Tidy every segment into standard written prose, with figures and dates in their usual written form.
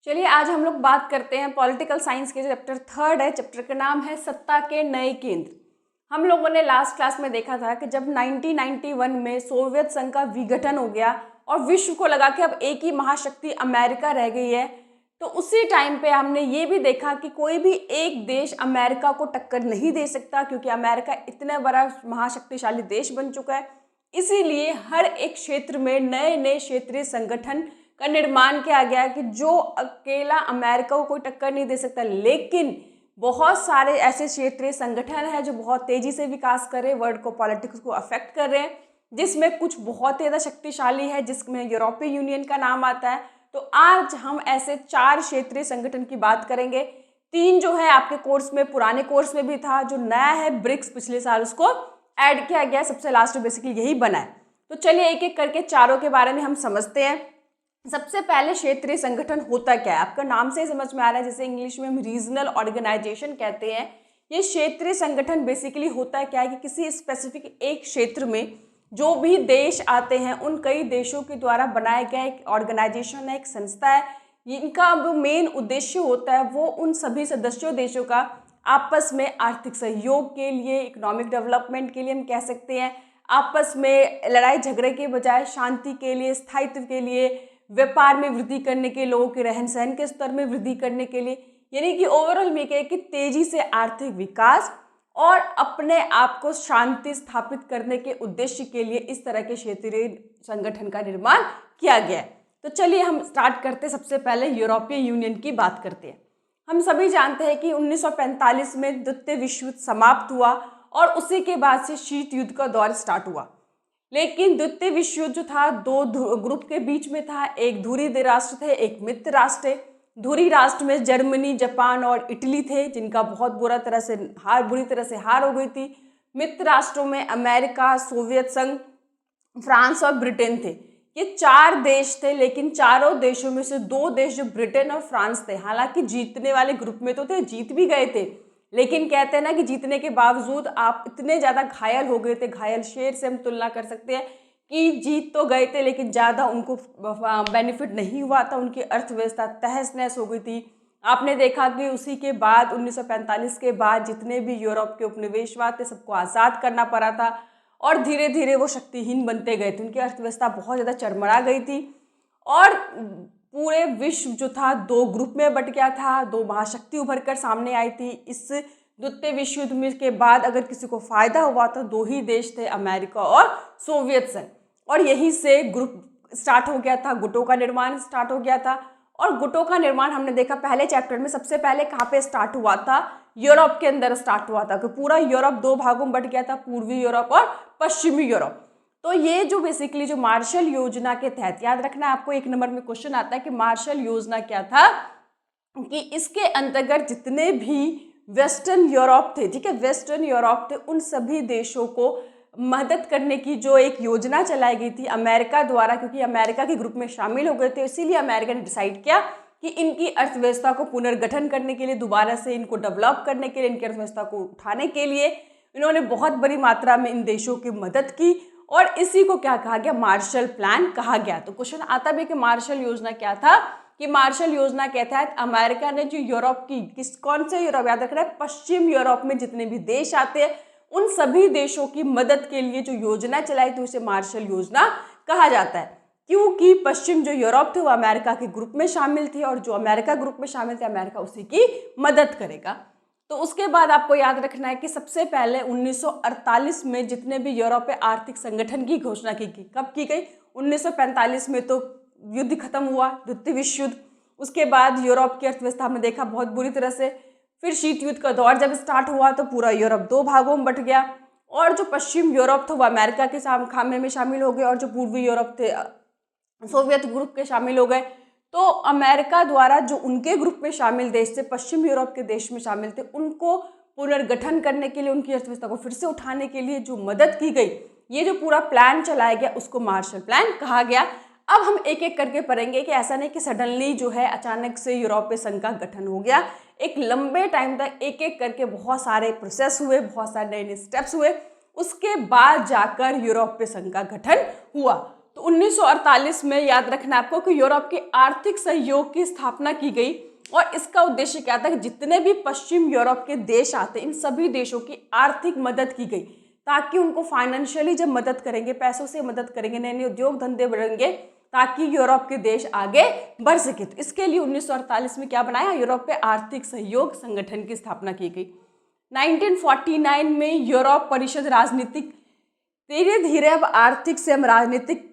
चलिए आज हम लोग बात करते हैं पॉलिटिकल साइंस के जो चैप्टर 3 है। चैप्टर का नाम है सत्ता के नए केंद्र। हम लोगों ने लास्ट क्लास में देखा था कि जब 1991 में सोवियत संघ का विघटन हो गया और विश्व को लगा कि अब एक ही महाशक्ति अमेरिका रह गई है, तो उसी टाइम पे हमने ये भी देखा कि कोई भी एक देश अमेरिका को टक्कर नहीं दे सकता, क्योंकि अमेरिका इतना बड़ा महाशक्तिशाली देश बन चुका है। इसीलिए हर एक क्षेत्र में नए नए क्षेत्रीय संगठन का निर्माण किया गया कि जो अकेला अमेरिका को कोई टक्कर नहीं दे सकता, लेकिन बहुत सारे ऐसे क्षेत्रीय संगठन हैं जो बहुत तेजी से विकास कर रहे हैं, वर्ल्ड को पॉलिटिक्स को अफेक्ट कर रहे हैं, जिसमें कुछ बहुत ज़्यादा शक्तिशाली है, जिसमें यूरोपीय यूनियन का नाम आता है। तो आज हम ऐसे 4 क्षेत्रीय संगठन की बात करेंगे। 3 जो है आपके कोर्स में, पुराने कोर्स में भी था, जो नया है ब्रिक्स पिछले साल उसको ऐड किया गया, सबसे लास्ट में बेसिकली यही बना है। तो चलिए एक एक करके चारों के बारे में हम समझते हैं। सबसे पहले क्षेत्रीय संगठन होता क्या है, आपका नाम से ही समझ में आ रहा है, जैसे इंग्लिश में हम रीजनल ऑर्गेनाइजेशन कहते हैं। ये क्षेत्रीय संगठन बेसिकली होता क्या है कि किसी स्पेसिफिक एक क्षेत्र में जो भी देश आते हैं उन कई देशों के द्वारा बनाया गया एक ऑर्गेनाइजेशन है, एक संस्था है। इनका जो मेन उद्देश्य होता है वो उन सभी सदस्यों देशों का आपस में आर्थिक सहयोग के लिए, इकोनॉमिक डेवलपमेंट के लिए हम कह सकते हैं, आपस में लड़ाई झगड़े के बजाय शांति के लिए, स्थायित्व के लिए, व्यापार में वृद्धि करने के, लोगों के रहन सहन के स्तर में वृद्धि करने के लिए, यानी कि ओवरऑल में कहे कि तेजी से आर्थिक विकास और अपने आप को शांति स्थापित करने के उद्देश्य के लिए इस तरह के क्षेत्रीय संगठन का निर्माण किया गया है। तो चलिए हम स्टार्ट करते हैं। सबसे पहले यूरोपीय यूनियन की बात करते हैं। हम सभी जानते हैं कि 1945 में द्वितीय विश्व युद्ध समाप्त हुआ और उसी के बाद से शीत युद्ध का दौर स्टार्ट हुआ। लेकिन द्वितीय विश्व युद्ध जो था दो ग्रुप के बीच में था, एक धुरी राष्ट्र थे, एक मित्र राष्ट्र थे। धुरी राष्ट्र में जर्मनी, जापान और इटली थे, जिनका बहुत बुरी तरह से हार हो गई थी। मित्र राष्ट्रों में अमेरिका, सोवियत संघ, फ्रांस और ब्रिटेन थे। ये 4 देश थे, लेकिन चारों देशों में से 2 देश जो ब्रिटेन और फ्रांस थे, हालांकि जीतने वाले ग्रुप में तो थे, जीत भी गए थे, लेकिन कहते हैं ना कि जीतने के बावजूद आप इतने ज़्यादा घायल हो गए थे, घायल शेर से हम तुलना कर सकते हैं कि जीत तो गए थे लेकिन ज़्यादा उनको बेनिफिट नहीं हुआ था, उनकी अर्थव्यवस्था तहस नहस हो गई थी। आपने देखा कि उसी के बाद 1945 के बाद जितने भी यूरोप के उपनिवेशवाद थे सबको आज़ाद करना पड़ा था और धीरे धीरे वो शक्तिहीन बनते गए थे, उनकी अर्थव्यवस्था बहुत ज़्यादा चरमरा गई थी और पूरे विश्व जो था 2 ग्रुप में बट गया था, 2 महाशक्ति उभर कर सामने आई थी। इस द्वितीय विश्व युद्ध के बाद अगर किसी को फायदा हुआ तो 2 ही देश थे, अमेरिका और सोवियत संघ, और यहीं से ग्रुप स्टार्ट हो गया था, गुटों का निर्माण स्टार्ट हो गया था। और गुटों का निर्माण हमने देखा पहले चैप्टर में, सबसे पहले कहाँ पे स्टार्ट हुआ था, यूरोप के अंदर स्टार्ट हुआ था, कि पूरा यूरोप 2 भागों में बट गया था, पूर्वी यूरोप और पश्चिमी यूरोप। तो ये जो बेसिकली जो मार्शल योजना के तहत, याद रखना आपको 1 नंबर में क्वेश्चन आता है कि मार्शल योजना क्या था, कि इसके अंतर्गत जितने भी वेस्टर्न यूरोप थे, ठीक है, वेस्टर्न यूरोप थे, उन सभी देशों को मदद करने की जो एक योजना चलाई गई थी अमेरिका द्वारा, क्योंकि अमेरिका के ग्रुप में शामिल हो गए थे, इसीलिए अमेरिका ने डिसाइड किया कि इनकी अर्थव्यवस्था को पुनर्गठन करने के लिए, दोबारा से इनको डेवलप करने के लिए, इनकी अर्थव्यवस्था को उठाने के लिए इन्होंने बहुत बड़ी मात्रा में इन देशों की मदद की और इसी को क्या कहा गया, मार्शल प्लान कहा गया। तो क्वेश्चन आता भी कि मार्शल योजना क्या था, कि मार्शल योजना के तहत अमेरिका ने जो यूरोप की कौन से यूरोप, याद रखना है, पश्चिम यूरोप में जितने भी देश आते हैं उन सभी देशों की मदद के लिए जो योजना चलाई थी उसे मार्शल योजना कहा जाता है, क्योंकि पश्चिम जो यूरोप थे वो अमेरिका के ग्रुप में शामिल थे और जो अमेरिका ग्रुप में शामिल थे अमेरिका उसी की मदद करेगा। तो उसके बाद आपको याद रखना है कि सबसे पहले 1948 में जितने भी यूरोपीय आर्थिक संगठन की घोषणा की कब की गई, 1945 में तो युद्ध खत्म हुआ, द्वितीय विश्व युद्ध। उसके बाद यूरोप की अर्थव्यवस्था में देखा बहुत बुरी तरह से, फिर शीत युद्ध का दौर जब स्टार्ट हुआ तो पूरा यूरोप 2 भागों में बट गया और जो पश्चिम यूरोप था वो अमेरिका के खामे में शामिल हो गए और जो पूर्वी यूरोप थे सोवियत ग्रुप के शामिल हो गए। तो अमेरिका द्वारा जो उनके ग्रुप में शामिल देश थे, पश्चिम यूरोप के देश में शामिल थे, उनको पुनर्गठन करने के लिए, उनकी अर्थव्यवस्था को फिर से उठाने के लिए जो मदद की गई, ये जो पूरा प्लान चलाया गया उसको मार्शल प्लान कहा गया। अब हम एक एक करके पढ़ेंगे कि ऐसा नहीं कि सडनली जो है अचानक से यूरोपीय संघ का गठन हो गया, एक लंबे टाइम तक एक एक करके बहुत सारे प्रोसेस हुए, बहुत सारे नए नए स्टेप्स हुए, उसके बाद जाकर यूरोपीय संघ का गठन हुआ। तो 1948 में याद रखना आपको कि यूरोप के आर्थिक सहयोग की स्थापना की गई और इसका उद्देश्य क्या था कि जितने भी पश्चिम यूरोप के देश आते इन सभी देशों की आर्थिक मदद की गई ताकि उनको फाइनेंशियली जब मदद करेंगे, पैसों से मदद करेंगे, नए नए उद्योग धंधे बढ़ेंगे ताकि यूरोप के देश आगे बढ़ सके। तो इसके लिए 1948 में क्या बनाया, यूरोपीय आर्थिक सहयोग संगठन की स्थापना की गई। 1949 में यूरोप परिषद राजनीतिक धीरे धीरे अब आर्थिक से हम राजनीतिक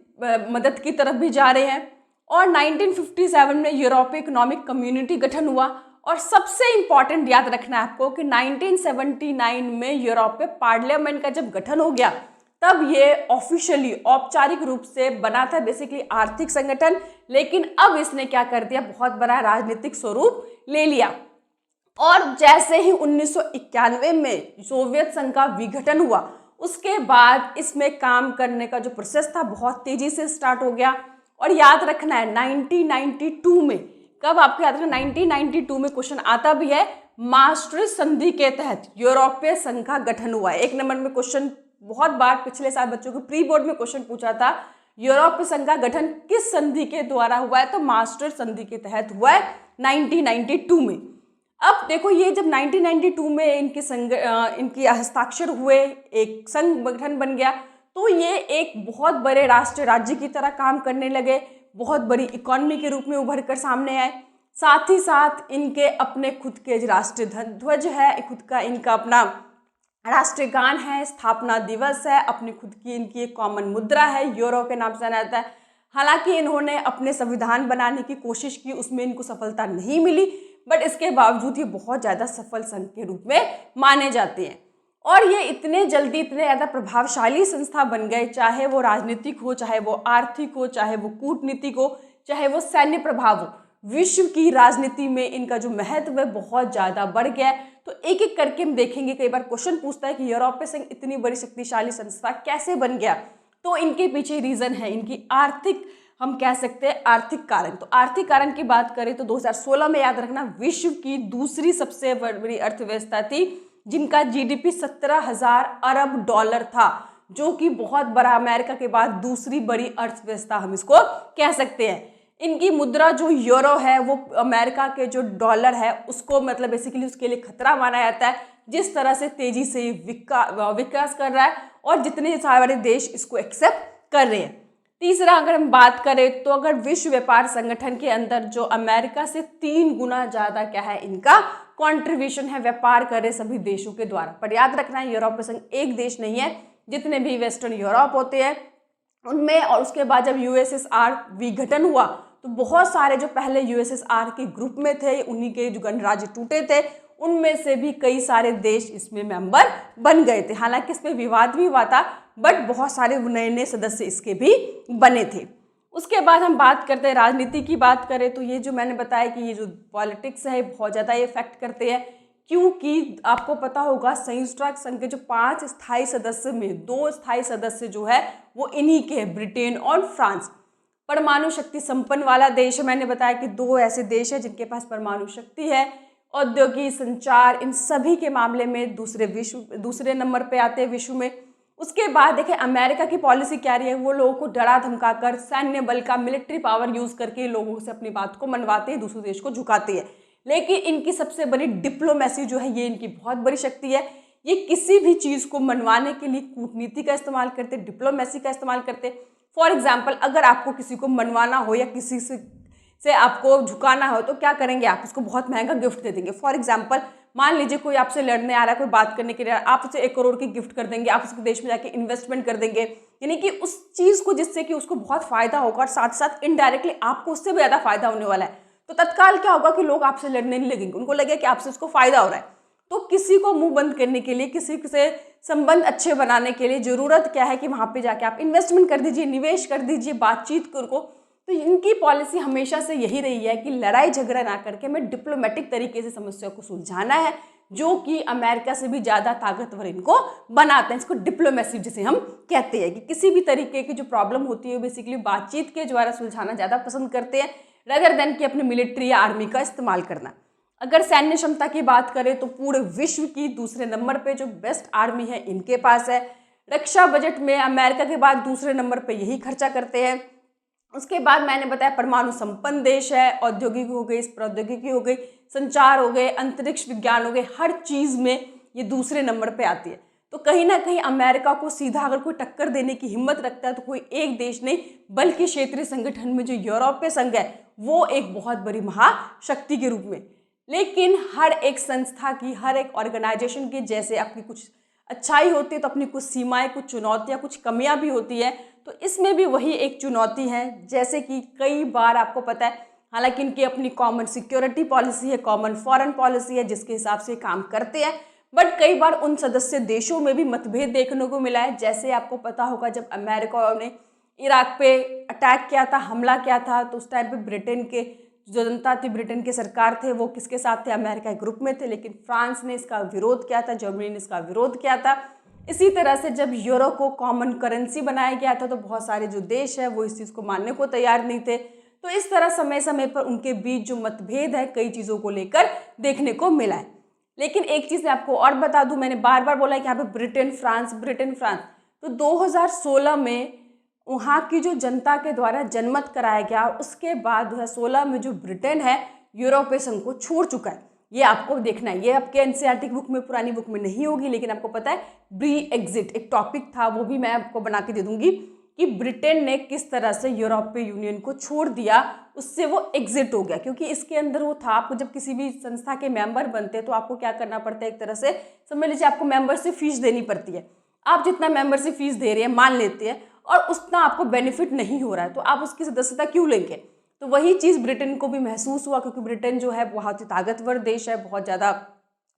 मदद की तरफ भी जा रहे हैं और 1957 में यूरोपीय इकोनॉमिक कम्युनिटी गठन हुआ और सबसे इंपॉर्टेंट याद रखना है आपको कि 1979 में यूरोपीय पार्लियामेंट का जब गठन हो गया तब ये ऑफिशियली औपचारिक रूप से बना था बेसिकली आर्थिक संगठन, लेकिन अब इसने क्या कर दिया, बहुत बड़ा राजनीतिक स्वरूप ले लिया। और जैसे ही 1991 में सोवियत संघ का विघटन हुआ उसके बाद इसमें काम करने का जो प्रोसेस था बहुत तेजी से स्टार्ट हो गया। और याद रखना है 1992 में, कब आपको याद रखना 1992 में क्वेश्चन आता भी है, maastricht संधि के तहत यूरोपीय संघ का गठन हुआ है। 1 नंबर में क्वेश्चन बहुत बार पिछले साल बच्चों को प्री बोर्ड में क्वेश्चन पूछा था, यूरोपीय संघ का गठन किस संधि के द्वारा हुआ है, तो maastricht संधि के तहत हुआ है 1992 में। अब देखो ये जब 1992 में इनकी हस्ताक्षर हुए, एक संगठन बन गया, तो ये एक बहुत बड़े राष्ट्र राज्य की तरह काम करने लगे, बहुत बड़ी इकोनॉमी के रूप में उभर कर सामने आए। साथ ही साथ इनके अपने खुद के राष्ट्रीय ध्वज है, खुद का इनका अपना राष्ट्रीय गान है, स्थापना दिवस है, अपनी खुद की इनकी एक कॉमन मुद्रा है, यूरो के नाम से जाना जाता है। हालांकि इन्होंने अपने संविधान बनाने की कोशिश की, उसमें इनको सफलता नहीं मिली, बट इसके बावजूद ये बहुत ज़्यादा सफल संघ के रूप में माने जाते हैं। और ये इतने जल्दी इतने ज़्यादा प्रभावशाली संस्था बन गए, चाहे वो राजनीतिक हो, चाहे वो आर्थिक हो, चाहे वो कूटनीतिक हो, चाहे वो सैन्य प्रभाव हो, विश्व की राजनीति में इनका जो महत्व है बहुत ज़्यादा बढ़ गया है। तो एक एक करके हम देखेंगे, कई बार क्वेश्चन पूछता है कि यूरोपीय संघ इतनी बड़ी शक्तिशाली संस्था कैसे बन गया, तो इनके पीछे रीज़न है इनकी आर्थिक, हम कह सकते हैं आर्थिक कारण। तो आर्थिक कारण की बात करें तो 2016 में याद रखना विश्व की दूसरी सबसे बड़ी अर्थव्यवस्था थी जिनका जीडीपी 17,000 अरब डॉलर था, जो कि बहुत बड़ा, अमेरिका के बाद दूसरी बड़ी अर्थव्यवस्था हम इसको कह सकते हैं। इनकी मुद्रा जो यूरो है वो अमेरिका के जो डॉलर है उसको मतलब बेसिकली उसके लिए खतरा माना जाता है, जिस तरह से तेजी से विकास कर रहा है और जितने सारे देश इसको एक्सेप्ट कर रहे हैं। तीसरा अगर हम बात करें तो अगर विश्व व्यापार संगठन के अंदर जो अमेरिका से 3 गुना ज़्यादा क्या है इनका कंट्रीब्यूशन है, व्यापार करे सभी देशों के द्वारा। पर याद रखना है यूरोपीय संघ एक देश नहीं है, जितने भी वेस्टर्न यूरोप होते हैं उनमें, और उसके बाद जब यूएसएसआर विघटन हुआ तो बहुत सारे जो पहले यूएसएसआर के ग्रुप में थे, उन्हीं के जो गणराज्य टूटे थे, उनमें से भी कई सारे देश इसमें मेंबर बन गए थे। हालांकि इसमें विवाद भी हुआ था, बट बहुत सारे नए नए सदस्य इसके भी बने थे। उसके बाद हम बात करते हैं राजनीति की बात करें तो ये जो मैंने बताया कि ये जो पॉलिटिक्स है बहुत ज़्यादा ये इफेक्ट करते हैं, क्योंकि आपको पता होगा संयुक्त राष्ट्र संघ के जो 5 स्थायी सदस्य में 2 स्थायी सदस्य जो है वो इन्हीं के हैं, ब्रिटेन और फ्रांस। परमाणु शक्ति संपन्न वाला देश है, मैंने बताया कि 2 ऐसे देश हैं जिनके पास परमाणु शक्ति है। औद्योगिक, संचार, इन सभी के मामले में दूसरे नंबर पे आते हैं विश्व में। उसके बाद देखें अमेरिका की पॉलिसी क्या रही है, वो लोगों को डरा धमकाकर सैन्य बल का मिलिट्री पावर यूज करके लोगों से अपनी बात को मनवाते हैं, दूसरे देश को झुकाते हैं। लेकिन इनकी सबसे बड़ी डिप्लोमेसी जो है, ये इनकी बहुत बड़ी शक्ति है। ये किसी भी चीज़ को मनवाने के लिए कूटनीति का इस्तेमाल करते, डिप्लोमेसी का इस्तेमाल करते। फॉर एग्जाम्पल अगर आपको किसी को मनवाना हो या किसी से आपको झुकाना हो तो क्या करेंगे, आप उसको बहुत महंगा गिफ्ट दे देंगे। फॉर एग्जाम्पल मान लीजिए कोई आपसे लड़ने आ रहा है, कोई बात करने के लिए, आप उसे 1 करोड़ की गिफ्ट कर देंगे, आप उसके देश में जाके इन्वेस्टमेंट कर देंगे, यानी कि उस चीज़ को जिससे कि उसको बहुत फायदा होगा और साथ साथ इनडायरेक्टली आपको उससे भी ज़्यादा फायदा होने वाला है। तो तत्काल क्या होगा कि लोग आपसे लड़ने नहीं लगेंगे, उनको लगेगा कि आपसे उसको फायदा हो रहा है। तो किसी को मुंह बंद करने के लिए, किसी से संबंध अच्छे बनाने के लिए ज़रूरत क्या है कि वहाँ पे जाके आप इन्वेस्टमेंट कर दीजिए, निवेश कर दीजिए, बातचीत को। तो इनकी पॉलिसी हमेशा से यही रही है कि लड़ाई झगड़ा ना करके हमें डिप्लोमेटिक तरीके से समस्या को सुलझाना है, जो कि अमेरिका से भी ज़्यादा ताकतवर इनको बनाते हैं। इसको डिप्लोमेसी जिसे हम कहते हैं कि किसी भी तरीके की जो प्रॉब्लम होती है बेसिकली बातचीत के द्वारा सुलझाना ज़्यादा पसंद करते हैं, रेदर देन कि अपने मिलिट्री या आर्मी का इस्तेमाल करना। अगर सैन्य क्षमता की बात करें तो पूरे विश्व की दूसरे नंबर पे जो बेस्ट आर्मी है इनके पास है। रक्षा बजट में अमेरिका के बाद दूसरे नंबर पे यही खर्चा करते हैं। उसके बाद मैंने बताया परमाणु संपन्न देश है, औद्योगिक हो गई, प्रौद्योगिकी हो गई, संचार हो गए, अंतरिक्ष विज्ञान हो गए, हर चीज़ में ये दूसरे नंबर पे आती है। तो कहीं ना कहीं अमेरिका को सीधा अगर कोई टक्कर देने की हिम्मत रखता है तो कोई एक देश नहीं, बल्कि क्षेत्रीय संगठन में जो यूरोपीय संघ है वो एक बहुत बड़ी महाशक्ति के रूप में। लेकिन हर एक संस्था की, हर एक ऑर्गेनाइजेशन की जैसे अपनी कुछ अच्छाई होती है तो अपनी कुछ सीमाएं, कुछ चुनौतियां, कुछ कमियां भी होती है। तो इसमें भी वही एक चुनौती है, जैसे कि कई बार आपको पता है, हालांकि इनकी अपनी कॉमन सिक्योरिटी पॉलिसी है, कॉमन फॉरेन पॉलिसी है जिसके हिसाब से काम करते हैं, बट कई बार उन सदस्य देशों में भी मतभेद देखने को मिला है। जैसे आपको पता होगा जब अमेरिका ने इराक पे अटैक किया था, हमला किया था, तो उस टाइम पे ब्रिटेन के जो जनता थी, ब्रिटेन के सरकार थे, वो किसके साथ थे? अमेरिका के ग्रुप में थे। लेकिन फ्रांस ने इसका विरोध किया था, जर्मनी ने इसका विरोध किया था। इसी तरह से जब यूरो को कॉमन करेंसी बनाया गया था तो बहुत सारे जो देश है वो इस चीज़ को मानने को तैयार नहीं थे। तो इस तरह समय समय पर उनके बीच जो मतभेद है कई चीज़ों को लेकर देखने को मिला है। लेकिन एक चीज़ मैं आपको और बता दूं, मैंने बार बार बोला है कि यहाँ पे ब्रिटेन फ्रांस, तो 2016 में वहाँ की जो जनता के द्वारा जनमत कराया गया, उसके बाद 2016 में जो ब्रिटेन है यूरोपीय संघ को छोड़ चुका है। ये आपको देखना है, ये आपके एनसीईआरटी बुक में, पुरानी बुक में नहीं होगी, लेकिन आपको पता है ब्री एग्जिट एक टॉपिक था, वो भी मैं आपको बना के दे दूंगी कि ब्रिटेन ने किस तरह से यूरोपीय यूनियन को छोड़ दिया, उससे वो एग्जिट हो गया। क्योंकि इसके अंदर वो था, आपको जब किसी भी संस्था के मेंबर बनते हैं तो आपको क्या करना पड़ता है, एक तरह से समझ लीजिए आपको मेंबरशिप फीस देनी पड़ती है। आप जितना मेंबरशिप फीस दे रहे हैं मान लेते हैं और उतना आपको बेनिफिट नहीं हो रहा है, तो आप उसकी सदस्यता क्यों लेंगे? तो वही चीज़ ब्रिटेन को भी महसूस हुआ, क्योंकि ब्रिटेन जो है बहुत ही ताकतवर देश है, बहुत ज़्यादा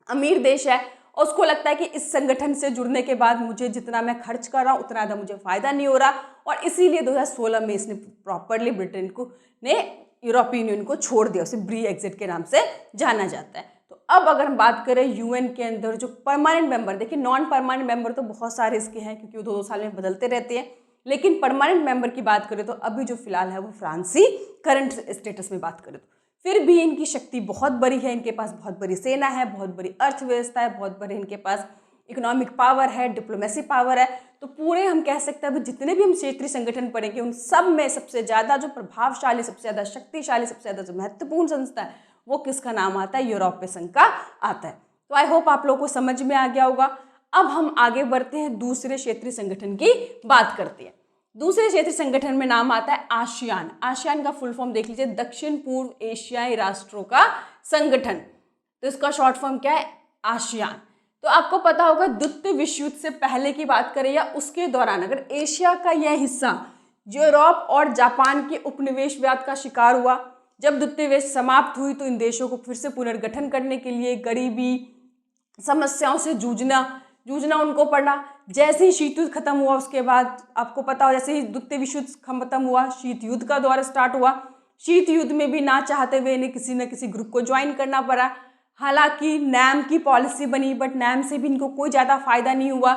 अमीर देश है, और उसको लगता है कि इस संगठन से जुड़ने के बाद मुझे जितना मैं खर्च कर रहा हूँ उतना ज़्यादा मुझे फ़ायदा नहीं हो रहा, और इसीलिए 2016 में इसने प्रॉपरली ब्रिटेन को ने यूरोपीय यूनियन को छोड़ दिया। उसे ब्री एग्जिट के नाम से जाना जाता है। तो अब अगर हम बात करें यूएन के अंदर जो परमानेंट मेंबर, देखिए नॉन परमानेंट मेंबर तो बहुत सारे इसके हैं क्योंकि वो 2-2 साल में बदलते रहते हैं, लेकिन परमानेंट मेंबर की बात करें तो अभी जो फिलहाल है वो फ्रांस ही करंट स्टेटस में बात करें तो फिर भी इनकी शक्ति बहुत बड़ी है, इनके पास बहुत बड़ी सेना है, बहुत बड़ी अर्थव्यवस्था है, बहुत बड़े इनके पास इकोनॉमिक पावर है, डिप्लोमेसी पावर है। तो पूरे हम कह सकते हैं जितने भी हम क्षेत्रीय संगठन पढ़ेंगे उन सब में सबसे ज़्यादा जो प्रभावशाली, सबसे ज़्यादा शक्तिशाली, सबसे ज़्यादा जो महत्वपूर्ण संस्था है वो किसका नाम आता है? यूरोपीय संघ का आता है। तो आई होप आप लोगों को समझ में आ गया होगा। अब हम आगे बढ़ते हैं, दूसरे क्षेत्रीय संगठन की बात करते हैं। दूसरे क्षेत्रीय संगठन में नाम आता है आसियान। आसियान का फुल फॉर्म देख लीजिए, दक्षिण पूर्व एशियाई राष्ट्रों का संगठन। तो इसका शॉर्ट फॉर्म क्या है? आसियान। तो आपको पता होगा द्वितीय विश्व युद्ध से पहले की बात करें या उसके दौरान अगर एशिया का यह हिस्सा यूरोप और जापान के उपनिवेशवाद का शिकार हुआ, जब द्वितीय विश्व समाप्त हुई तो इन देशों को फिर से पुनर्गठन करने के लिए गरीबी, समस्याओं से जूझना उनको पड़ा। जैसे ही शीत युद्ध खत्म हुआ उसके बाद आपको पता हो, जैसे ही द्वितीय विश्व युद्ध खत्म हुआ शीत युद्ध का दौर स्टार्ट हुआ। शीत युद्ध में भी ना चाहते हुए इन्हें किसी न किसी ग्रुप को ज्वाइन करना पड़ा। हालांकि नैम की पॉलिसी बनी बट नैम से भी इनको कोई ज़्यादा फायदा नहीं हुआ।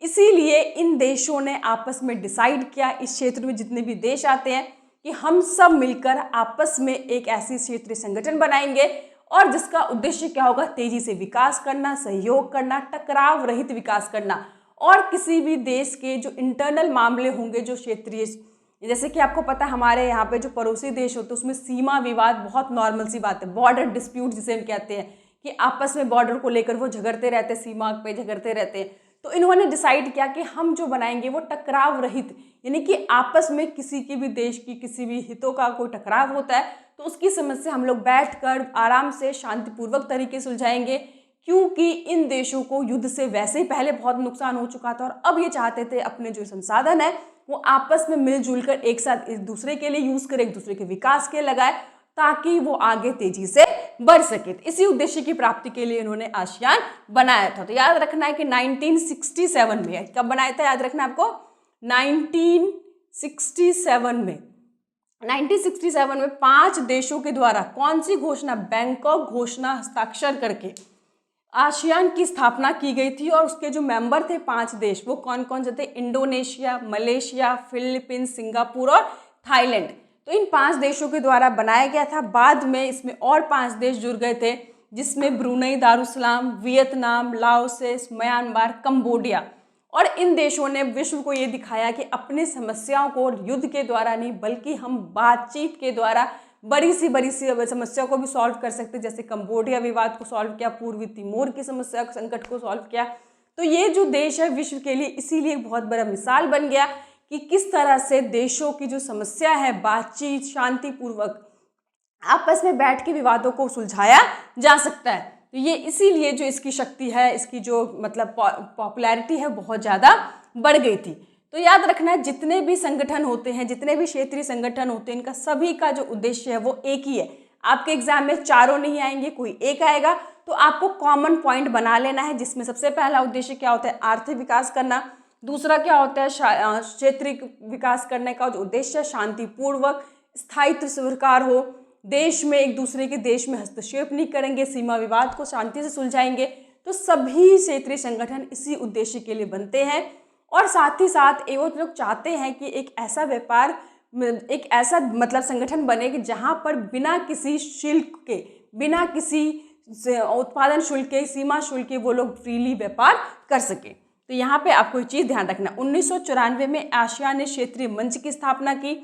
इसीलिए इन देशों ने आपस में डिसाइड किया, इस क्षेत्र में जितने भी देश आते हैं, कि हम सब मिलकर आपस में एक ऐसी क्षेत्रीय संगठन बनाएंगे और जिसका उद्देश्य क्या होगा? तेजी से विकास करना, सहयोग करना, टकराव रहित विकास करना, और किसी भी देश के जो इंटरनल मामले होंगे जो क्षेत्रीय, जैसे कि आपको पता है हमारे यहाँ पे जो पड़ोसी देश होते हैं उसमें सीमा विवाद बहुत नॉर्मल सी बात है, बॉर्डर डिस्प्यूट जिसे हम कहते हैं कि आपस में बॉर्डर को लेकर वो झगड़ते रहते, सीमा पे झगड़ते रहते हैं। तो इन्होंने डिसाइड किया कि हम जो बनाएंगे वो टकराव रहित, यानी कि आपस में किसी के भी देश की किसी भी हितों का कोई टकराव होता है तो उसकी समस्या हम लोग बैठकर आराम से शांतिपूर्वक तरीके से सुलझाएंगे, क्योंकि इन देशों को युद्ध से वैसे ही पहले बहुत नुकसान हो चुका था और अब ये चाहते थे अपने जो संसाधन है वो आपस में मिलजुल कर एक साथ एक दूसरे के लिए यूज करे, एक दूसरे के विकास के लगाए, ताकि वो आगे तेजी से बढ़ सके। इसी उद्देश्य की प्राप्ति के लिए इन्होंने आसियान बनाया था। तो याद रखना है कि 1967 में, कब बनाया था याद रखना आपको? 1967 में 5 देशों के द्वारा कौन सी घोषणा? बैंकॉक घोषणा हस्ताक्षर करके आसियान की स्थापना की गई थी। और उसके जो मेंबर थे 5 देश, वो कौन कौन से थे? इंडोनेशिया, मलेशिया, फिलीपींस, सिंगापुर और थाईलैंड। तो इन 5 देशों के द्वारा बनाया गया था। बाद में इसमें और 5 देश जुड़ गए थे, जिसमें Brunei Darussalam, Vietnam, Laos, Myanmar, Cambodia और इन देशों ने विश्व को ये दिखाया कि अपनी समस्याओं को युद्ध के द्वारा नहीं बल्कि हम बातचीत के द्वारा बड़ी सी समस्या को भी सॉल्व कर सकते, जैसे कंबोडिया विवाद को सॉल्व किया, पूर्वी तिमोर की समस्या संकट को सॉल्व किया। तो ये जो देश है विश्व के लिए इसीलिए एक बहुत बड़ा मिसाल बन गया कि किस तरह से देशों की जो समस्या है बातचीत शांतिपूर्वक आपस में बैठ के विवादों को सुलझाया जा सकता है। तो ये इसीलिए जो इसकी शक्ति है, इसकी जो मतलब पॉपुलैरिटी है बहुत ज़्यादा बढ़ गई थी। तो याद रखना है जितने भी संगठन होते हैं, जितने भी क्षेत्रीय संगठन होते हैं, इनका सभी का जो उद्देश्य है वो एक ही है। आपके एग्जाम में चारों नहीं आएंगे, कोई एक आएगा। तो आपको कॉमन पॉइंट बना लेना है, जिसमें सबसे पहला उद्देश्य क्या होता है, आर्थिक विकास करना। दूसरा क्या होता है, क्षेत्रीय विकास करने का जो उद्देश्य शांतिपूर्वक स्थायित्व स्वीकार हो, देश में एक दूसरे के देश में हस्तक्षेप नहीं करेंगे, सीमा विवाद को शांति से सुलझाएंगे। तो सभी क्षेत्रीय संगठन इसी उद्देश्य के लिए बनते हैं। और साथ ही साथ वो लोग चाहते हैं कि एक ऐसा व्यापार, एक ऐसा मतलब संगठन बने कि जहाँ पर बिना किसी शुल्क के, बिना किसी उत्पादन शुल्क के, सीमा शुल्क के वो लोग फ्रीली व्यापार कर सके। तो यहाँ पे आपको एक चीज़ ध्यान रखना, 1994 में आसियान ने क्षेत्रीय मंच की स्थापना की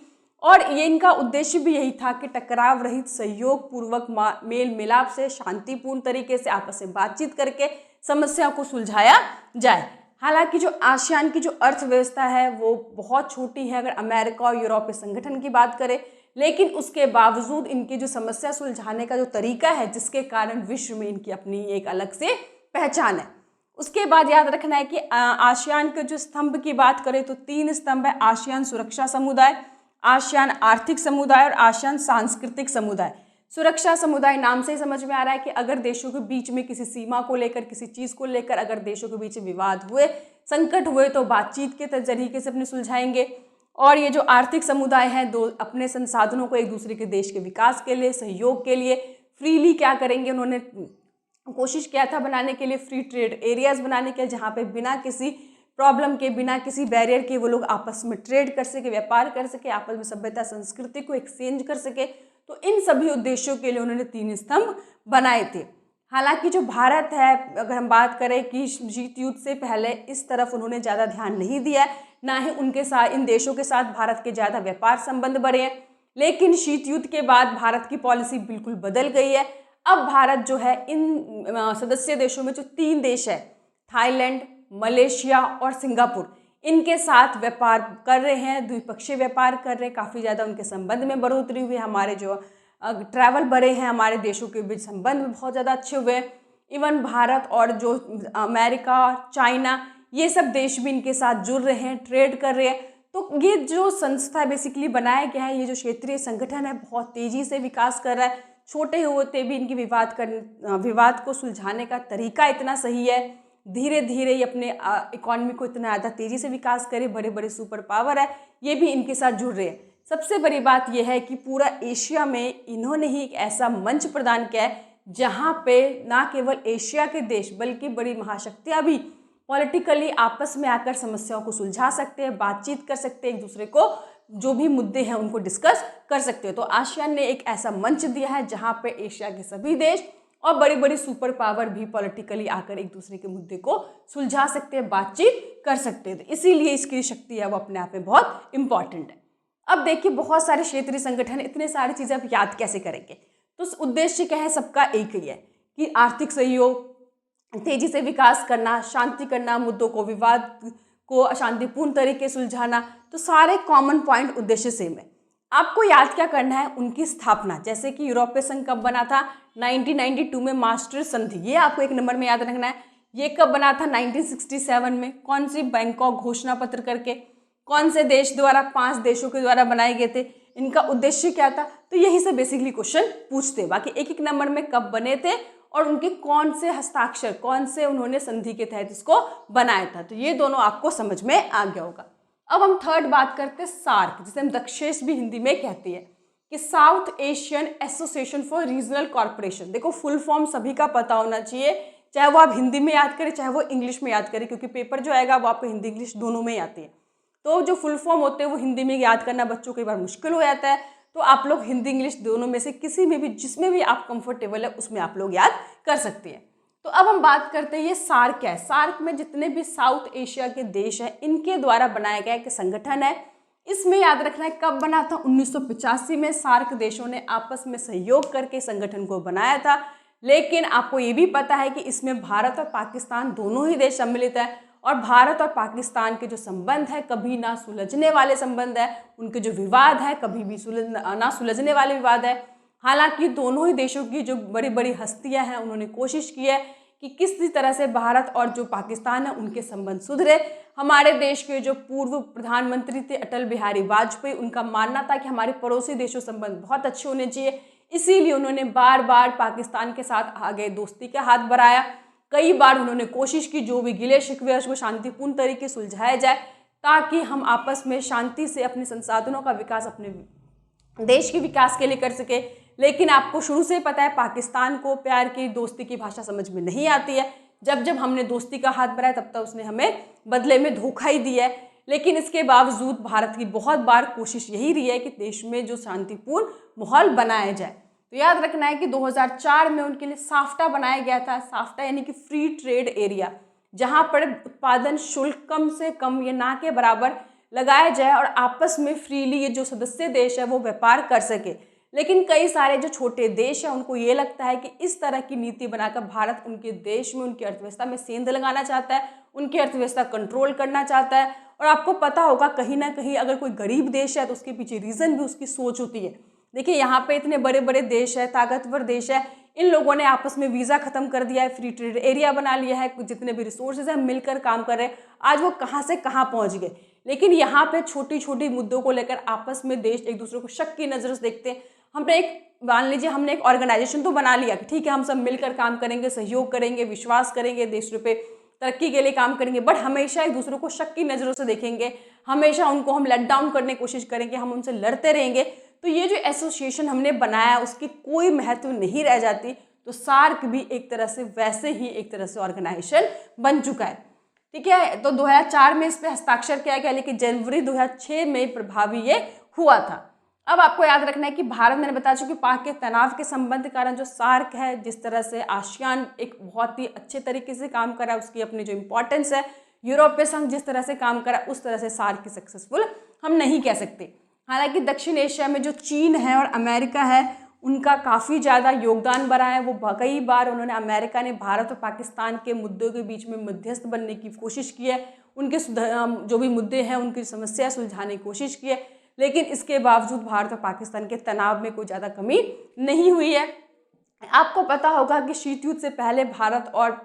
और ये इनका उद्देश्य भी यही था कि टकराव रहित सहयोग पूर्वक मेल मिलाप से शांतिपूर्ण तरीके से आपस में बातचीत करके समस्या को सुलझाया जाए। हालांकि जो आसियान की जो अर्थव्यवस्था है वो बहुत छोटी है अगर अमेरिका और यूरोपीय संगठन की बात करें, लेकिन उसके बावजूद इनकी जो समस्या सुलझाने का जो तरीका है जिसके कारण विश्व में इनकी अपनी एक अलग से पहचान है। उसके बाद याद रखना है कि आसियान के जो स्तंभ की बात करें तो 3 स्तंभ है, आसियान सुरक्षा समुदाय, आसियान आर्थिक समुदाय और आसियान सांस्कृतिक समुदाय। सुरक्षा समुदाय नाम से ही समझ में आ रहा है कि अगर देशों के बीच में किसी सीमा को लेकर, किसी चीज़ को लेकर अगर देशों के बीच विवाद हुए, संकट हुए तो बातचीत के तरीके से अपने सुलझाएंगे। और ये जो आर्थिक समुदाय है, दो अपने संसाधनों को एक दूसरे के देश के विकास के लिए, सहयोग के लिए फ्रीली क्या करेंगे, उन्होंने कोशिश किया था बनाने के लिए फ्री ट्रेड एरियाज बनाने के, जहाँ पे बिना किसी प्रॉब्लम के, बिना किसी बैरियर के वो लोग आपस में ट्रेड कर सके, व्यापार कर सके, आपस में सभ्यता संस्कृति को एक्सचेंज कर सके। तो इन सभी उद्देश्यों के लिए उन्होंने 3 स्तंभ बनाए थे। हालांकि जो भारत है, अगर हम बात करें कि शीत युद्ध से पहले इस तरफ उन्होंने ज़्यादा ध्यान नहीं दिया, ना ही उनके साथ, इन देशों के साथ भारत के ज़्यादा व्यापार संबंध बढ़े हैं। लेकिन शीत युद्ध के बाद भारत की पॉलिसी बिल्कुल बदल गई है। अब भारत जो है इन सदस्य देशों में जो 3 देश है, थाईलैंड, मलेशिया और सिंगापुर, इनके साथ व्यापार कर रहे हैं, द्विपक्षीय व्यापार कर रहे हैं, काफ़ी ज़्यादा उनके संबंध में बढ़ोतरी हुई है। हमारे जो ट्रैवल बढ़े हैं, हमारे देशों के बीच संबंध बहुत ज़्यादा अच्छे हुए हैं। इवन भारत और जो अमेरिका, चाइना, ये सब देश भी इनके साथ जुड़ रहे हैं, ट्रेड कर रहे हैं। तो ये जो संस्था बेसिकली बनाया गया है, ये जो क्षेत्रीय संगठन है, बहुत तेज़ी से विकास कर रहा है। छोटे होते भी इनकी विवाद को सुलझाने का तरीका इतना सही है, धीरे धीरे ये अपने इकॉनमी को इतना ज़्यादा तेज़ी से विकास करे, बड़े बड़े सुपर पावर है, ये भी इनके साथ जुड़ रहे हैं। सबसे बड़ी बात यह है कि पूरा एशिया में इन्होंने ही एक ऐसा मंच प्रदान किया है जहाँ पे ना केवल एशिया के देश बल्कि बड़ी महाशक्तियाँ भी पॉलिटिकली आपस में आकर समस्याओं को सुलझा सकते हैं, बातचीत कर सकते हैं, एक दूसरे को जो भी मुद्दे हैं उनको डिस्कस कर सकते हैं। तो आसियान ने एक ऐसा मंच दिया है जहाँ पे एशिया के सभी देश और बड़ी बड़ी सुपर पावर भी पॉलिटिकली आकर एक दूसरे के मुद्दे को सुलझा सकते हैं, बातचीत कर सकते हैं। तो इसीलिए इसकी शक्ति है वो अपने आप में बहुत इंपॉर्टेंट है। अब देखिए, बहुत सारे क्षेत्रीय संगठन, इतने सारी चीज़ें आप याद कैसे करेंगे? तो उद्देश्य क्या है? सबका एक ही है कि आर्थिक सहयोग, तेजी से विकास करना, शांति करना, मुद्दों को, विवाद को शांतिपूर्ण तरीके सुलझाना। तो सारे कॉमन पॉइंट, उद्देश्य सेम है। आपको याद क्या करना है? उनकी स्थापना, जैसे कि यूरोपीय संघ कब बना था? 1992 में मास्टर संधि, ये आपको एक नंबर में याद रखना है। ये कब बना था? 1967 में। कौन सी? बैंकॉक घोषणा पत्र करके। कौन से देश द्वारा? 5 देशों के द्वारा बनाए गए थे। इनका उद्देश्य क्या था? तो यही से बेसिकली क्वेश्चन पूछते हैं। बाकी एक एक नंबर में कब बने थे और उनके कौन से हस्ताक्षर, कौन से उन्होंने संधि के तहत इसको बनाया था। तो ये दोनों आपको समझ में आ गया होगा। अब हम थर्ड बात करते हैं सार्क, जिसे हम दक्षेश भी हिंदी में कहती है, कि south Asian association for regional corporation. देखो, फुल फॉर्म सभी का पता होना चाहिए, चाहे वो आप हिंदी में याद करें चाहे वो इंग्लिश में याद करें, क्योंकि पेपर जो आएगा वो आपको हिंदी इंग्लिश दोनों में आती है। तो जो फुल फॉर्म होते हैं वो हिंदी में याद करना बच्चों को कई बार मुश्किल हो जाता है। तो आप लोग हिंदी इंग्लिश दोनों में से किसी में भी, जिसमें भी आप कंफर्टेबल है उसमें आप लोग याद कर सकते हैं। तो अब हम बात करते हैं ये सार्क क्या है। सार्क में जितने भी साउथ एशिया के देश हैं इनके द्वारा बनाया गया एक संगठन है। इसमें याद रखना है कब बना था, 1985 में सार्क देशों ने आपस में सहयोग करके संगठन को बनाया था। लेकिन आपको ये भी पता है कि इसमें भारत और पाकिस्तान दोनों ही देश सम्मिलित है, और भारत और पाकिस्तान के जो संबंध है कभी ना सुलझने वाले संबंध है, उनके जो विवाद है कभी भी ना सुलझने वाले विवाद है। हालांकि दोनों ही देशों की जो बड़ी बड़ी हस्तियां हैं उन्होंने कोशिश की है कि किसी तरह से भारत और जो पाकिस्तान है उनके संबंध सुधरे। हमारे देश के जो पूर्व प्रधानमंत्री थे अटल बिहारी वाजपेयी, उनका मानना था कि हमारे पड़ोसी देशों संबंध बहुत अच्छे होने चाहिए, इसीलिए उन्होंने बार बार पाकिस्तान के साथ आगे दोस्ती का हाथ बढ़ाया। कई बार उन्होंने कोशिश की जो भी गिले शिकवे उसको शांतिपूर्ण तरीके सुलझाया जाए, ताकि हम आपस में शांति से अपने संसाधनों का विकास, अपने देश के विकास के लिए कर सके। लेकिन आपको शुरू से पता है पाकिस्तान को प्यार की दोस्ती की भाषा समझ में नहीं आती है। जब जब हमने दोस्ती का हाथ बढ़ाया तब तक उसने हमें बदले में धोखा ही दिया है। लेकिन इसके बावजूद भारत की बहुत बार कोशिश यही रही है कि देश में जो शांतिपूर्ण माहौल बनाया जाए। तो याद रखना है कि 2004 में उनके लिए साफ्टा बनाया गया था। साफ्टा यानी कि फ्री ट्रेड एरिया, जहां पर उत्पादन शुल्क कम से कम या ना के बराबर लगाया जाए और आपस में फ्रीली ये जो सदस्य देश है वो व्यापार कर सके। लेकिन कई सारे जो छोटे देश हैं उनको ये लगता है कि इस तरह की नीति बनाकर भारत उनके देश में, उनकी अर्थव्यवस्था में सेंध लगाना चाहता है, उनकी अर्थव्यवस्था कंट्रोल करना चाहता है। और आपको पता होगा कहीं ना कहीं अगर कोई गरीब देश है तो उसके पीछे रीज़न भी उसकी सोच होती है। देखिए यहाँ पे इतने बड़े बड़े देश है, ताकतवर देश है, इन लोगों ने आपस में वीज़ा ख़त्म कर दिया है, फ्री ट्रेड एरिया बना लिया है, जितने भी रिसोर्सेज हैं मिलकर काम कर रहे हैं। आज वो कहाँ से कहाँ पहुँच गए। लेकिन यहाँ पे छोटी छोटी मुद्दों को लेकर आपस में देश एक दूसरे को शक की नज़र से देखते हैं। मान लीजिए हमने एक ऑर्गेनाइजेशन तो बना लिया कि ठीक है हम सब मिलकर काम करेंगे, सहयोग करेंगे, विश्वास करेंगे, देश पे तरक्की के लिए काम करेंगे, बट हमेशा एक दूसरे को शक की नज़रों से देखेंगे, हमेशा उनको हम लेट डाउन करने की कोशिश करेंगे, हम उनसे लड़ते रहेंगे। तो ये जो एसोसिएशन हमने बनाया उसकी कोई महत्व नहीं रह जाती। तो सार्क भी एक तरह से वैसे ही एक तरह से ऑर्गेनाइजेशन बन चुका है। ठीक है, तो 2004 में इस पर हस्ताक्षर किया गया, लेकिन जनवरी 2006 में प्रभावी ये हुआ था। अब आपको याद रखना है कि भारत, मैंने बता चुकी, पाक के तनाव के संबंध के कारण जो सार्क है, जिस तरह से आसियान एक बहुत ही अच्छे तरीके से काम करा, उसकी अपनी जो इम्पोर्टेंस है, यूरोपीय संघ जिस तरह से काम करा उस तरह से सार्क की सक्सेसफुल हम नहीं कह सकते। हालांकि दक्षिण एशिया में जो चीन है और अमेरिका है उनका काफ़ी ज़्यादा योगदान बना है। वो कई बार अमेरिका ने भारत और पाकिस्तान के मुद्दों के बीच में मध्यस्थ बनने की कोशिश की है, उनके जो भी मुद्दे हैं उनकी समस्या सुलझाने की कोशिश की है। लेकिन इसके बावजूद भारत और पाकिस्तान के तनाव में कोई ज़्यादा कमी नहीं हुई है। आपको पता होगा कि शीत युद्ध से पहले भारत और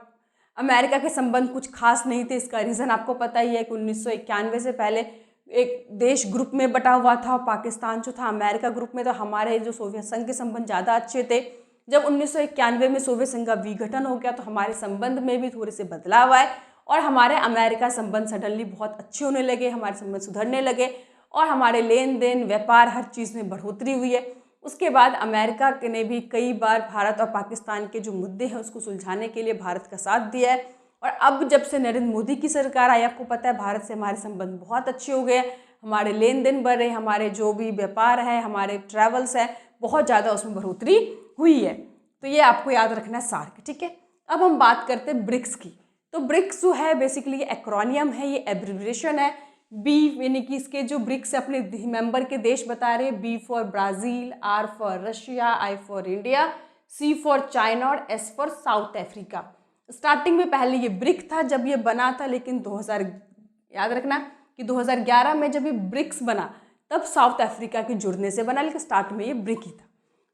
अमेरिका के संबंध कुछ खास नहीं थे। इसका रीज़न आपको पता ही है कि 1991 से पहले एक देश ग्रुप में बटा हुआ था और पाकिस्तान जो था अमेरिका ग्रुप में। तो हमारे जो सोवियत संघ के संबंध ज़्यादा अच्छे थे। जब 1991 में सोवियत संघ का विघटन हो गया तो हमारे संबंध में भी थोड़े से बदलाव आए और हमारे अमेरिका संबंध सडनली बहुत अच्छे होने लगे, हमारे संबंध सुधरने लगे और हमारे लेन देन, व्यापार, हर चीज़ में बढ़ोतरी हुई है। उसके बाद अमेरिका ने भी कई बार भारत और पाकिस्तान के जो मुद्दे हैं उसको सुलझाने के लिए भारत का साथ दिया है। और अब जब से नरेंद्र मोदी की सरकार आई, आपको पता है भारत से हमारे संबंध बहुत अच्छे हो गए, हमारे लेन देन बढ़ रहे, हमारे जो भी व्यापार है, हमारे ट्रैवल्स है, बहुत ज़्यादा उसमें बढ़ोतरी हुई है। तो ये आपको याद रखना है सार्क। ठीक है, अब हम बात करते हैं ब्रिक्स की। तो ब्रिक्स जो है बेसिकली ये एक्रोनियम है, ये एब्रिविएशन है। बी यानी कि इसके जो ब्रिक्स अपने मेंबर के देश बता रहे हैं, B for Brazil, R for Russia, I for India, C for China और S for South Africa. Starting में पहले ये ब्रिक था जब ये बना था, लेकिन 2000 याद रखना कि 2011 में जब ये ब्रिक्स बना तब साउथ अफ्रीका के जुड़ने से बना, लेकिन स्टार्ट में ये ब्रिक ही था।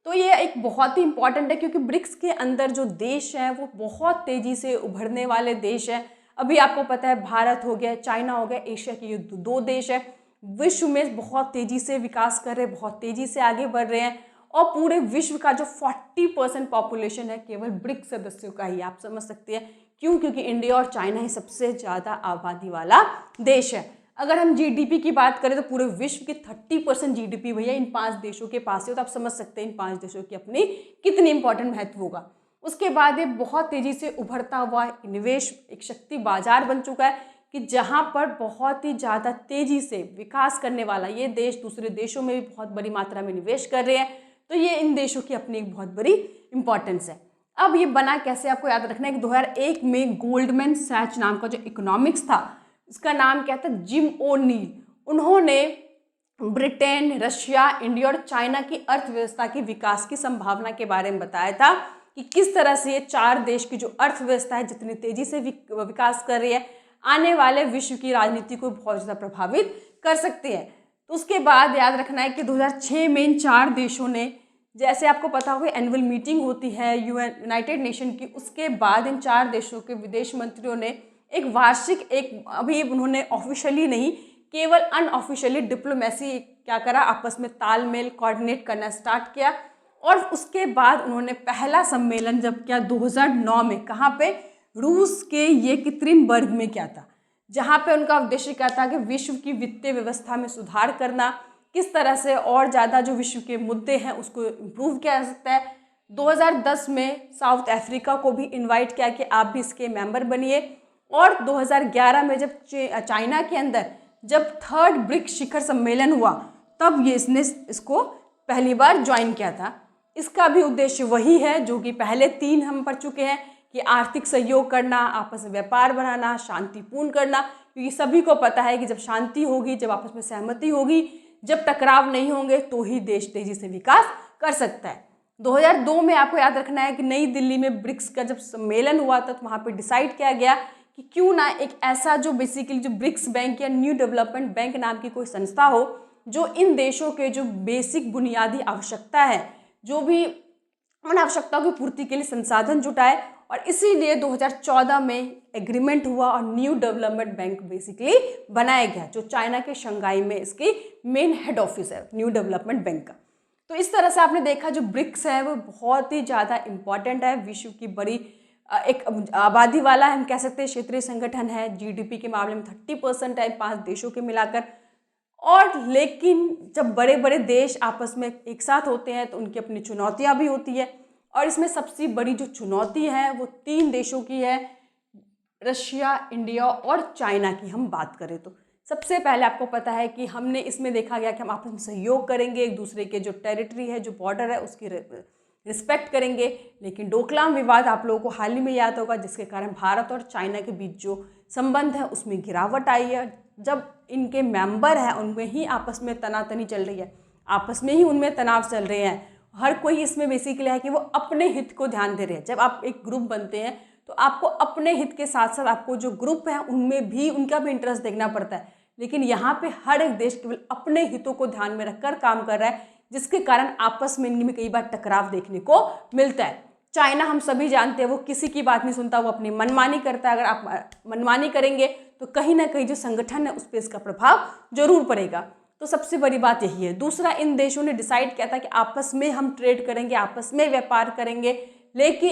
तो ये एक बहुत ही इंपॉर्टेंट है क्योंकि ब्रिक्स के अंदर जो देश हैं वो बहुत तेज़ी से उभरने वाले देश हैं। अभी आपको पता है भारत हो गया, चाइना हो गया, एशिया के ये दो देश हैं, विश्व में बहुत तेज़ी से विकास कर रहे हैं, बहुत तेज़ी से आगे बढ़ रहे हैं। और पूरे विश्व का जो 40% पॉपुलेशन है केवल ब्रिक्स सदस्यों का ही, आप समझ सकते हैं क्यों, क्योंकि इंडिया और चाइना ही सबसे ज़्यादा आबादी वाला देश है। अगर हम जीडीपी की बात करें तो पूरे विश्व की 30% जीडीपी भैया इन 5 देशों के पास है। तो आप समझ सकते हैं इन 5 देशों की अपनी कितनी इंपॉर्टेंट महत्व होगा। उसके बाद ये बहुत तेज़ी से उभरता हुआ निवेश एक शक्ति बाजार बन चुका है कि जहाँ पर बहुत ही ज़्यादा तेज़ी से विकास करने वाला ये देश दूसरे देशों में भी बहुत बड़ी मात्रा में निवेश कर रहे हैं। तो ये इन देशों की अपनी एक बहुत बड़ी इंपॉर्टेंस है। अब ये बना कैसे, आपको याद रखना है कि 2001 में गोल्डमैन सैच नाम का जो इकोनॉमिक्स था, इसका नाम क्या था, जिम ओ'नील, उन्होंने ब्रिटेन, रशिया, इंडिया और चाइना की अर्थव्यवस्था की विकास की संभावना के बारे में बताया था कि किस तरह से ये 4 देश की जो अर्थव्यवस्था है जितनी तेजी से विकास कर रही है, आने वाले विश्व की राजनीति को बहुत ज़्यादा प्रभावित कर सकती है। तो उसके बाद याद रखना है कि 2006 में इन 4 देशों ने, जैसे आपको पता होगा एनुअल मीटिंग होती है यूनाइटेड नेशन की, उसके बाद इन 4 देशों के विदेश मंत्रियों ने एक वार्षिक, एक अभी उन्होंने ऑफिशियली नहीं, केवल अनऑफिशियली डिप्लोमेसी क्या करा, आपस में तालमेल कोऑर्डिनेट करना स्टार्ट किया। और उसके बाद उन्होंने पहला सम्मेलन जब किया 2009 में, कहाँ पे, रूस के येकतेरिनबर्ग में क्या था, जहाँ पे उनका उद्देश्य क्या था कि विश्व की वित्तीय व्यवस्था में सुधार करना, किस तरह से और ज़्यादा जो विश्व के मुद्दे हैं उसको इम्प्रूव किया जा सकता है। 2010 में साउथ अफ्रीका को भी इनवाइट किया कि आप भी इसके मेंबर बनिए। और 2011 में जब चाइना के अंदर जब 3rd ब्रिक्स शिखर सम्मेलन हुआ, तब इसने इसको पहली बार ज्वाइन किया था। इसका भी उद्देश्य वही है जो कि पहले 3 हम पढ़ चुके हैं कि आर्थिक सहयोग करना, आपस में व्यापार बढ़ाना, शांतिपूर्ण करना, क्योंकि सभी को पता है कि जब शांति होगी, जब आपस में सहमति होगी, जब टकराव नहीं होंगे, तो ही देश तेजी से विकास कर सकता है। 2002 में आपको याद रखना है कि नई दिल्ली में ब्रिक्स का जब सम्मेलन हुआ था, तो वहाँ पर डिसाइड किया गया कि क्यों ना एक ऐसा जो बेसिकली जो ब्रिक्स बैंक या न्यू डेवलपमेंट बैंक नाम की कोई संस्था हो, जो इन देशों के जो बेसिक बुनियादी आवश्यकता है, जो भी उन आवश्यकताओं की पूर्ति के लिए संसाधन जुटाए। और इसीलिए 2014 में एग्रीमेंट हुआ और न्यू डेवलपमेंट बैंक बेसिकली बनाया गया, जो चाइना के शंघाई में इसकी मेन हेड ऑफिस है न्यू डेवलपमेंट बैंक का। तो इस तरह से आपने देखा जो ब्रिक्स है वो बहुत ही ज़्यादा इम्पॉर्टेंट है, विश्व की बड़ी एक आबादी वाला हम कह सकते हैं क्षेत्रीय संगठन है, जीडीपी के मामले में 30% है 5 देशों के मिलाकर। और लेकिन जब बड़े बड़े देश आपस में एक साथ होते हैं तो उनकी अपनी चुनौतियां भी होती है, और इसमें सबसे बड़ी जो चुनौती है वो 3 देशों की है, रशिया, इंडिया और चाइना की हम बात करें तो। सबसे पहले आपको पता है कि हमने इसमें देखा गया कि हम आपस में सहयोग करेंगे, एक दूसरे के जो टेरिटरी है, जो बॉर्डर है, उसकी रिस्पेक्ट करेंगे। लेकिन डोकलाम विवाद आप लोगों को हाल ही में याद होगा, जिसके कारण भारत और चाइना के बीच जो संबंध है उसमें गिरावट आई है। जब इनके मेंबर हैं उनमें ही आपस में तनातनी चल रही है, आपस में ही उनमें तनाव चल रहे हैं, हर कोई इसमें बेसिकली है कि वो अपने हित को ध्यान दे रहे हैं। जब आप एक ग्रुप बनते हैं तो आपको अपने हित के साथ साथ आपको जो ग्रुप है उनमें भी उनका भी इंटरेस्ट देखना पड़ता है। लेकिन यहाँ पे हर एक देश केवल अपने हितों को ध्यान में रखकर काम कर रहा है, जिसके कारण आपस में इनमें कई बार टकराव देखने को मिलता है। चाइना हम सभी जानते हैं वो किसी की बात नहीं सुनता, वो अपनी मनमानी करता है। अगर आप मनमानी करेंगे तो कहीं ना कहीं जो संगठन है उस पर इसका प्रभाव जरूर पड़ेगा। तो सबसे बड़ी बात यही है। दूसरा, इन देशों ने डिसाइड किया था कि आपस में हम ट्रेड करेंगे, आपस में व्यापार करेंगे, लेकिन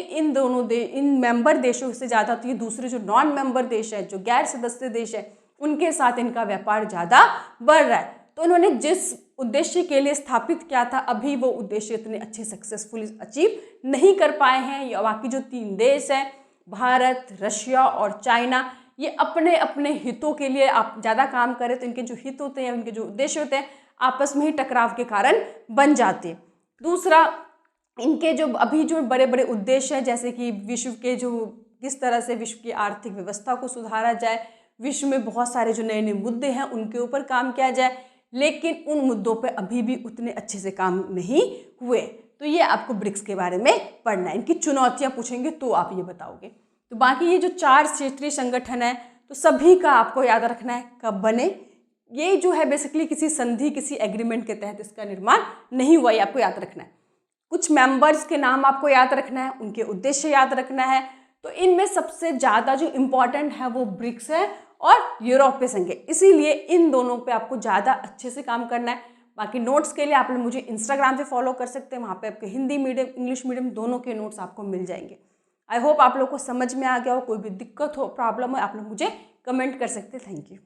इन मेंबर देशों से ज़्यादा तो ये दूसरे जो नॉन मेंबर देश है, जो गैर सदस्य देश है, उनके साथ इनका व्यापार ज़्यादा बढ़ रहा है। तो उन्होंने जिस उद्देश्य के लिए स्थापित किया था, अभी वो उद्देश्य इतने अच्छे सक्सेसफुली अचीव नहीं कर पाए हैं। या बाकी जो 3 देश हैं, भारत, रशिया और चाइना, ये अपने अपने हितों के लिए आप ज़्यादा काम करें तो इनके जो हित होते हैं, उनके जो उद्देश्य होते हैं, आपस में ही टकराव के कारण बन जाते हैं। दूसरा, इनके जो अभी जो बड़े बड़े उद्देश्य हैं, जैसे कि विश्व के जो किस तरह से विश्व की आर्थिक व्यवस्था को सुधारा जाए, विश्व में बहुत सारे जो नए नए मुद्दे हैं उनके ऊपर काम किया जाए, लेकिन उन मुद्दों पे अभी भी उतने अच्छे से काम नहीं हुए। तो ये आपको ब्रिक्स के बारे में पढ़ना है। इनकी चुनौतियां पूछेंगे तो आप ये बताओगे। तो बाकी ये जो 4 क्षेत्रीय संगठन है, तो सभी का आपको याद रखना है कब बने। ये जो है बेसिकली किसी संधि, किसी एग्रीमेंट के तहत इसका निर्माण नहीं हुआ, ये आपको याद रखना है। कुछ मेंबर्स के नाम आपको याद रखना है, उनके उद्देश्य याद रखना है। तो इनमें सबसे ज़्यादा जो इम्पॉर्टेंट है वो ब्रिक्स है और यूरोपीय संघ है, इसीलिए इन दोनों पे आपको ज़्यादा अच्छे से काम करना है। बाकी नोट्स के लिए आप लोग मुझे इंस्टाग्राम पे फॉलो कर सकते हैं, वहाँ पे आपके हिंदी मीडियम, इंग्लिश मीडियम दोनों के नोट्स आपको मिल जाएंगे। आई होप आप लोग को समझ में आ गया हो। कोई भी दिक्कत हो, प्रॉब्लम हो, आप लोग मुझे कमेंट कर सकते हैं। Thank you.